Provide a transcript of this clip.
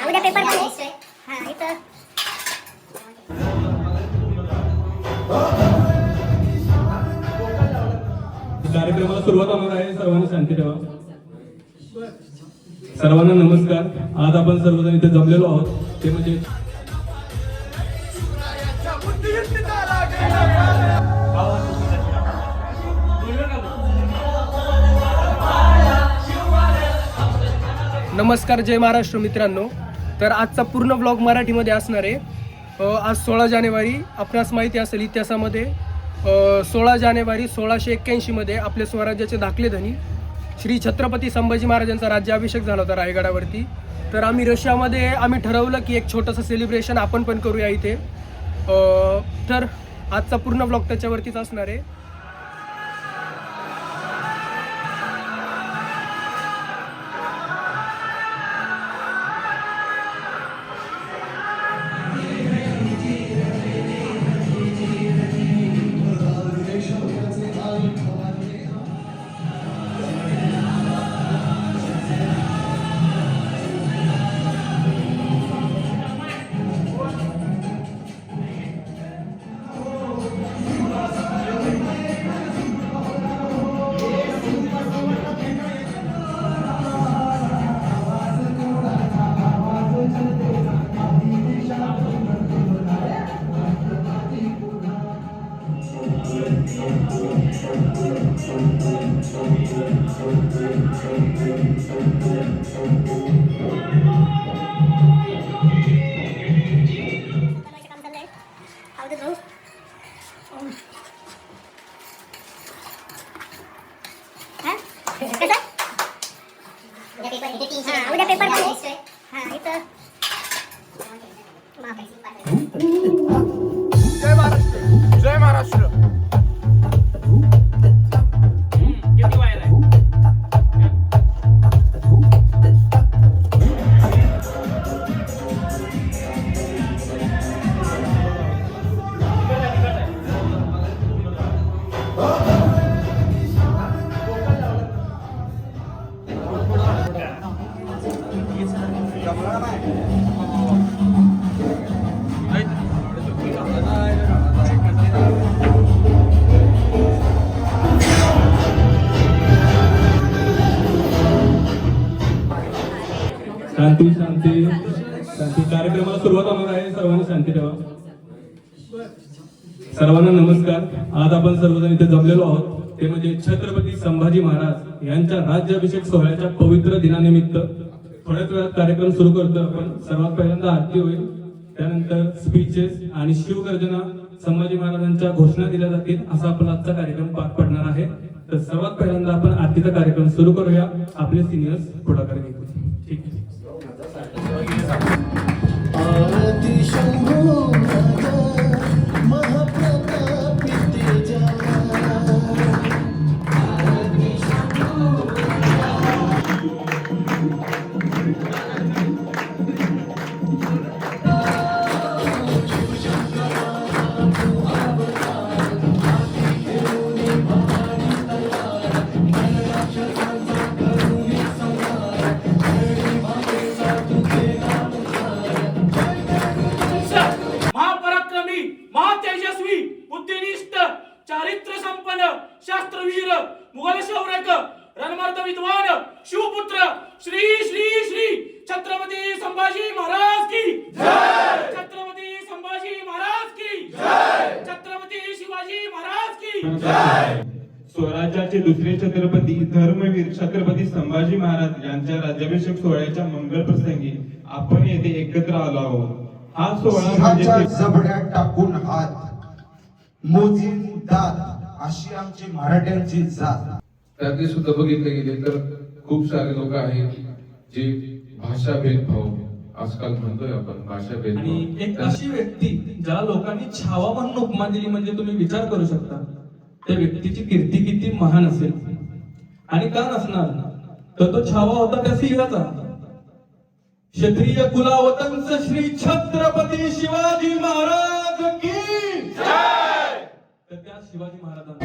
उद्या पेपर पण आहे. हां इथं कार्यक्रमाला सुरुवात होणार आहे. सर्वांनी शांती ठेवा. सर्वांना नमस्कार. आज आपण सर्वजण इथे जमलेलो आहोत ते म्हणजे नमस्कार, जय महाराष्ट्र मित्रांनो. तर आजचा पूर्ण ब्लॉग मराठीमध्ये असणार आहे. आज 16 जानेवारी आपणास माहिती असेल इतिहासामध्ये 16 जानेवारी 1681 मध्ये आपले स्वराज्याचे दाखले धनी श्री छत्रपती संभाजी महाराजांचा राज्याभिषेक झाला होता रायगडावरती. तर आम्ही रशियामध्ये ठरवलं की एक छोटंसं सेलिब्रेशन आपण पण करूया इथे. तर आजचा पूर्ण ब्लॉग त्याच्यावरतीच असणार आहे. उद्या पेपर पण आहे. हां इथं जय महाराष्ट्र, जय महाराष्ट्र. शांती शांती शांती. कार्यक्रमाला सुरुवात होणार आहे. सर्वांनी शांती ठेवा. सर्वांना नमस्कार. आज आपण सर्वजण इथे जमलेलो आहोत ते म्हणजे छत्रपती संभाजी महाराज यांच्या राज्याभिषेक सोहळ्याच्या पवित्र दिनानिमित्त थोड्याच वेळात कार्यक्रम सुरू करतो आपण. सर्वात पहिल्यांदा आरती होईल, त्यानंतर स्पीचेस आणि शिवगर्जना संभाजी महाराजांच्या घोषणा दिल्या जातील असा आपला आजचा कार्यक्रम पार पडणार आहे. तर सर्वात पहिल्यांदा आपण आरतीचा कार्यक्रम सुरू करूया. आपले सिनियर्स पुढाकार घेतील. ठीक आहे. आरती शंभो महाप्रतापी तेजा. आरती शंभो चारित्र्य संपन्न शास्त्रवीर मुघल शौर्यक रणमर्द विद्वान शिवपुत्र श्री श्री श्री छत्रपती संभाजी महाराज की जय. छत्रपती संभाजी महाराज की जय. छत्रपती शिवाजी महाराज की जय. स्वराज्याचे दुसरे छत्रपती धर्मवीर छत्रपती संभाजी महाराज यांच्या राज्याभिषेक सोहळ्याच्या मंगल प्रसंगी आपण येथे एकत्र आलो आहोत. हा सोहळा म्हणजे जबड्यात टाकून हात मोजी दात अशी आमची मराठ्यांची जात. त्यातले सुद्धा बघितले गेले तर खूप सारे लोक आहेत जे भाषा भेदभाव आजकाल म्हणतोय आपण भाषा आणि भेदभाव. एक अशी व्यक्ती ज्याला लोकांनी छावा म्हणून उपमा दिली म्हणजे तुम्ही विचार करू शकता त्या व्यक्तीची कीर्ती किती महान असेल. आणि का नसणार तर तो छावा होता त्या सिंहाचा. क्षत्रिय कुलावतंस श्री छत्रपती शिवाजी महाराज की जय. तर त्या शिवाजी महाराजांना